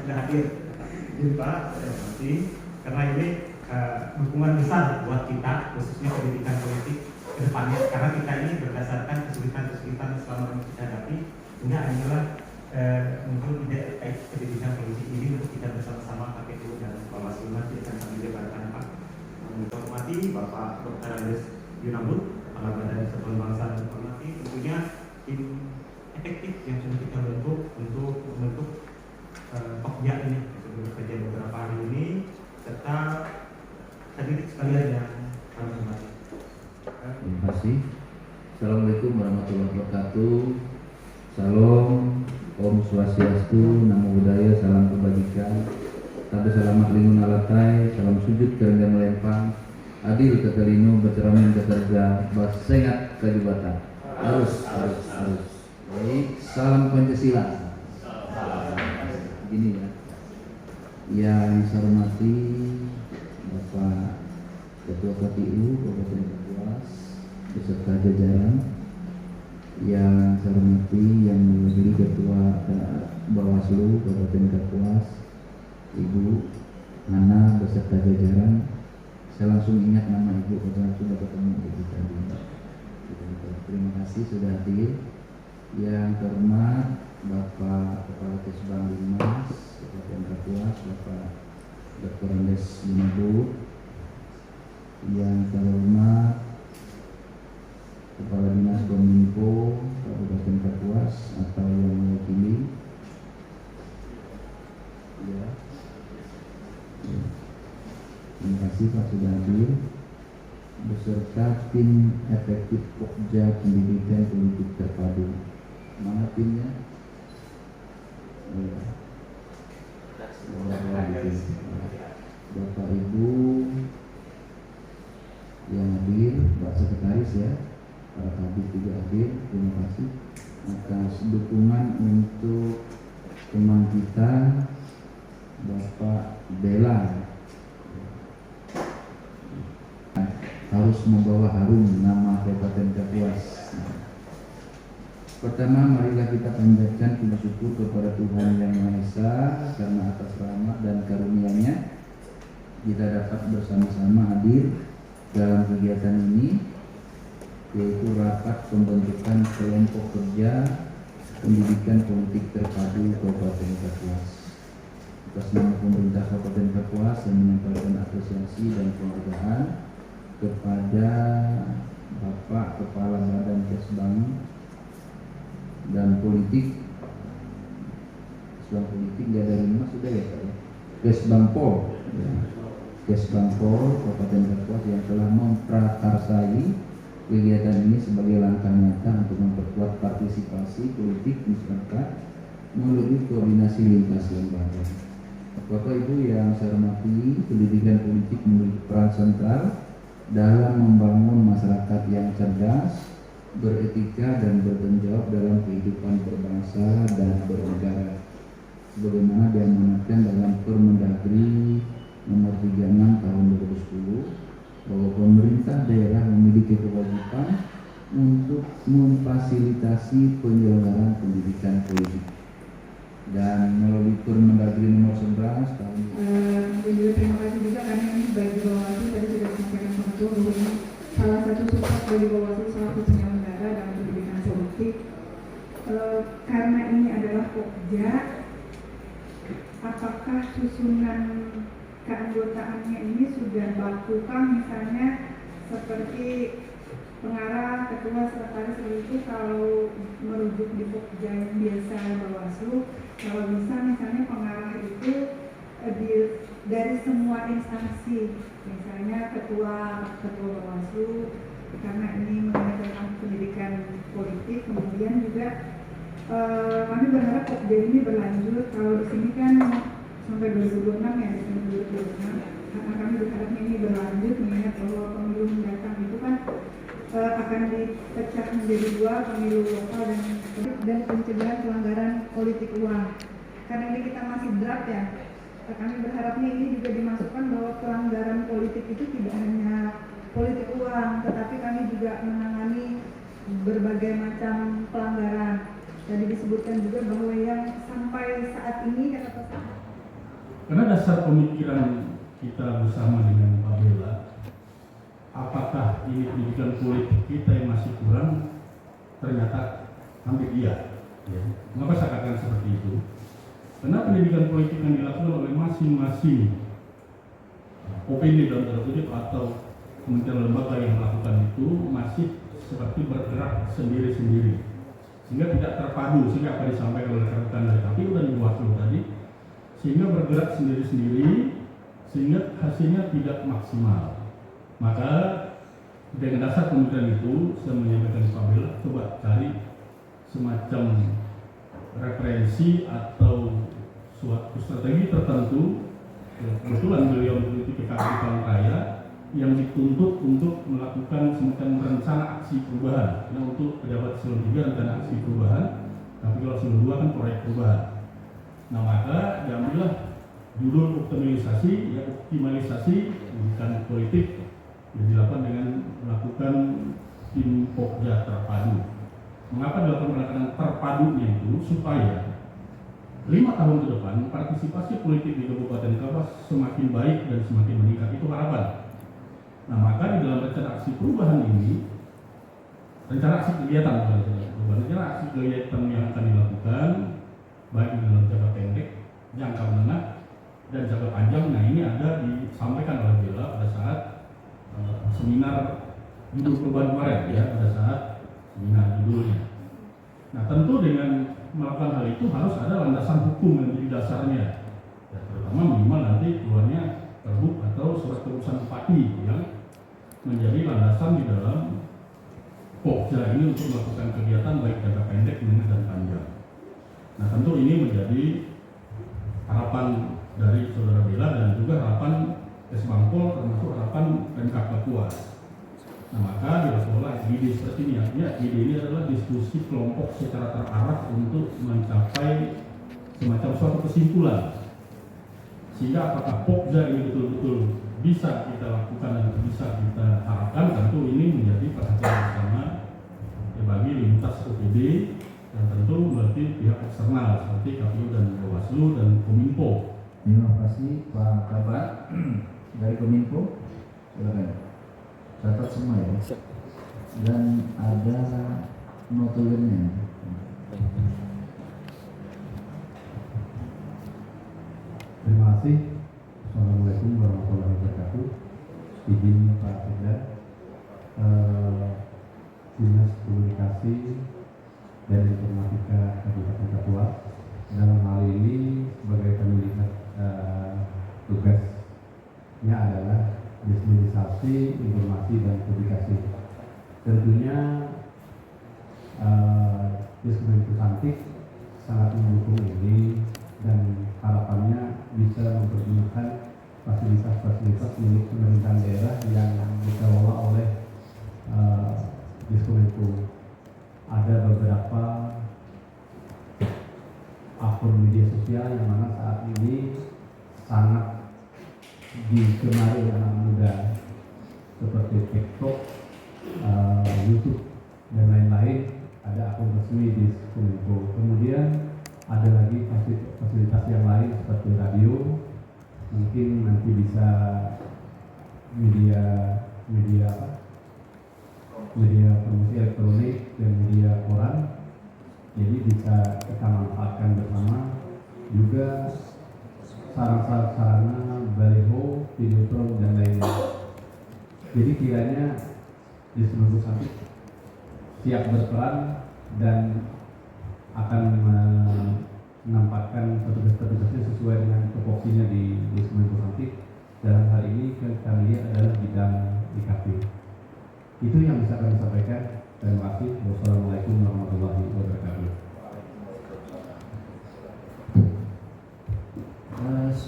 sudah hadir Pak, saya hormati karena ini dukungan besar buat kita khususnya pendidikan politik ke depannya, karena kita ini berdasarkan kesulitan-kesulitan selama ini kita hadapi, sehingga inilah muncul ide pendidikan politik ini untuk kita bersama-sama KPU dan Bawaslu nanti akan kami debatkan Pak. Saya hormati Bapak Dr. Andes Yunambut, Kepala Badan Persatuan Bangsa dan hormati tentunya tim efektif yang sudah kita bentuk untuk membentuk Pokja ini sudah bekerja beberapa hari ini, serta hadirin sekalian yang kami hormati. Terima kasih. Assalamualaikum warahmatullahi wabarakatuh. Salam, Om Swastiastu, Namo Buddhaya, salam kebajikan. Tabes selamat lingun alatai, salam sujud kerendah melempang. Adil ketelinu, bercermin keterja, basengat kejubatan. Harus. Baik, salam Pancasila. Gini ya. Yang saya hormati Bapak Ketua KPU Kabupaten Kapuas beserta jajaran, yang saya hormati yang mewakili Ketua Bawaslu Kabupaten Kapuas Ibu Nana beserta jajaran. Saya langsung ingat nama Ibu karena sudah ketemu Ibu tadi. Terima kasih sudah hadir. Yang terhormat Bapak Kepala Kesbang Linmas Kabupaten Kapuas, Bapak Dr. Andes Yunambut. Yang terhormat Kepala Dinas Kominfo Kabupaten Kapuas atau yang mewakili. Ya. Terima kasih Pak sudah hadir. Beserta tim efektif Pokja Pendidikan Politik Terpadu. Mana timnya? Bapak Ibu yang hadir, Pak Sekretaris ya, para kabit juga hadir, terima kasih atas dukungan untuk teman kita Bapak Bella, harus membawa harum nama Kabupaten Kapuas. Pertama, marilah kita panjatkan puji syukur kepada Tuhan Yang Maha Esa karena atas rahmat dan karunia-Nya kita dapat bersama-sama hadir dalam kegiatan ini, yaitu rapat pembentukan kelompok kerja pendidikan politik terpadu Kabupaten Kapuas. Atas nama pemerintah Kabupaten Kapuas yang menyampaikan apresiasi dan penghargaan kepada Bapak Kepala Badan Kesbang dan Politik, Kesbang Politik nggak ada 5 sudah ya Pak ya? Kesbangpol, ya. Kesbangpol Kabupaten Kapuas yang telah memprakarsai kegiatan ini sebagai langkah nyata untuk memperkuat partisipasi politik masyarakat melalui koordinasi lintas lembaga. Bapak Ibu yang saya hormati, pendidikan politik memiliki peran sentral dalam membangun masyarakat yang cerdas, beretika dan bertanggung jawab dalam kehidupan berbangsa dan bernegara, sebagaimana diamanatkan dalam Permendagri nomor 36 tahun 2010 bahwa pemerintah daerah memiliki kewajiban untuk memfasilitasi penyelenggaraan pendidikan politik. Dan melalui Permendagri nomor 11 tahun terima kasih juga karena ini bagi Bawaslu tadi sudah disampaikan Pak Ketua bahwa ini salah satu support dari Bawaslu selaku penyelenggara dalam pendidikan politik. Karena ini adalah Pokja, apakah susunan keanggotaannya ini sudah bakukah, misalnya seperti pengarah, ketua, sekretaris seperti itu kalau merujuk di Pokja yang biasa Bawaslu, kalau bisa misalnya pengarah itu dari semua instansi, misalnya ketua Bawaslu, karena ini mengenai tentang pendidikan politik. Kemudian juga kami berharap Pokja ini berlanjut, kalau di sini kan sampai 2026 ya, di sini 2026, karena kami berharapnya ini berlanjut, mengingat bahwa pemilu mendatang itu kan akan dipecah menjadi 2, pemilu lokal dan pencegahan pelanggaran politik uang. Karena ini kita masih draft ya, kami berharapnya ini juga dimasukkan bahwa pelanggaran politik itu tidak hanya politik uang, tetapi kami juga menangani berbagai macam pelanggaran. Tadi disebutkan juga bahwa yang sampai saat ini kata Pak Karena dasar pemikiran kita bersama dengan Pak Bella, apakah ini pendidikan politik kita yang masih kurang? Ternyata hampir iya. Ya. Mengapa saya katakan seperti itu? Karena pendidikan politik yang dilakukan oleh masing-masing OPD dalam tanda kutip atau kementerian lembaga yang melakukan itu masih seperti bergerak sendiri-sendiri, sehingga tidak terpadu, sehingga apa disampaikan oleh rekan dari KPU dan Bawaslu tadi, sehingga bergerak sendiri-sendiri, sehingga hasilnya tidak maksimal. Maka dengan dasar pemikiran itu, saya menyampaikan ke Pak Bella, coba cari semacam referensi atau suatu strategi tertentu. Kebetulan beliau meneliti PKP Palangkaraya Raya yang dituntut untuk melakukan semacam rencana aksi perubahan. Yang untuk pejabat eselon 3 rencana aksi perubahan, tapi kalau eselon 2 kan proyek perubahan. Nah, maka diambillah judul optimalisasi pendidikan politik yang dilakukan dengan melakukan tim Pokja terpadu. Mengapa dilakukan pendekatan terpadunya itu? Supaya 5 tahun ke depan partisipasi politik di Kabupaten Kapuas semakin baik dan semakin meningkat, itu harapan. Nah, maka di dalam rencana aksi perubahan ini, rencana aksi kegiatan yang akan dilakukan baik di dalam jangka pendek, jangka menengah, dan jangka panjang. Nah, ini ada disampaikan oleh Bella pada saat seminar judul perubahan kemarin, ya, pada saat seminar judulnya. Nah, tentu dengan melakukan hal itu harus ada landasan hukum yang menjadi dasarnya, ya, terutama minimal nanti keluarnya perbuk atau surat keputusan bupati yang menjadi landasan di dalam Pokja ini untuk melakukan kegiatan baik jangka pendek, menengah, dan panjang. Nah, tentu ini menjadi harapan dari Saudara Bella dan juga harapan Kesbangpol, termasuk harapan Pemkab Kapuas. Nah, maka dilakukanlah ide seperti ini. Artinya ide ini adalah diskusi kelompok secara terarah untuk mencapai semacam suatu kesimpulan, sehingga apakah Pokja ini betul-betul bisa kita lakukan dan bisa kita harapkan. Tentu ini menjadi perhatian bersama ya, bagi lintas OPD dan tentu berarti pihak eksternal seperti KPU dan Bawaslu dan Kominfo. Terima kasih Pak Kabar dari Kominfo. Silakan. Catat semua ya. Dan ada notulennya. Terima kasih. Assalamualaikum warahmatullahi wabarakatuh. Izin Pak Sekda, Dinas Komunikasi dan Informatika Kabupaten Kapuas dalam hal ini sebagai pemilihan tugasnya adalah diseminasi informasi dan publikasi. Tentunya Diskominfo sangat mendukung ini dan harapannya bisa mempergunakan fasilitas-fasilitas milik pemerintahan daerah yang dikelola oleh Diskominfo. Ada beberapa akun media sosial yang mana saat ini sangat digemari anak muda seperti TikTok, YouTube dan lain-lain. Ada akun resmi di Kominfo. Kemudian ada lagi fasilitas yang lain seperti radio, mungkin nanti bisa media promosi elektronik dan media koran. Jadi bisa kita manfaatkan bersama. Juga sarana baliho, videotron dan lainnya. Jadi kiranya di seluruh samping siap berperan dan akan menempatkan petugas-petugasnya sesuai dengan tupoksinya di Kominfo Santik. Dalam hal ini yang kami lihat adalah bidang IKP. Itu yang bisa kami sampaikan. Terima kasih. Wassalamualaikum warahmatullahi wabarakatuh.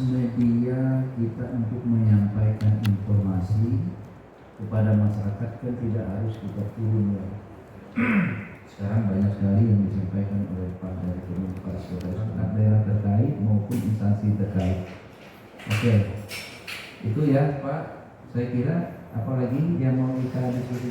Media kita untuk menyampaikan informasi kepada masyarakat kan tidak harus kita turun ya. Sekarang banyak sekali yang disampaikan oleh Pak dari Komunikasi daerah terkait maupun instansi terkait. Oke, itu ya Pak. Saya kira apalagi yang mau kita diskusikan.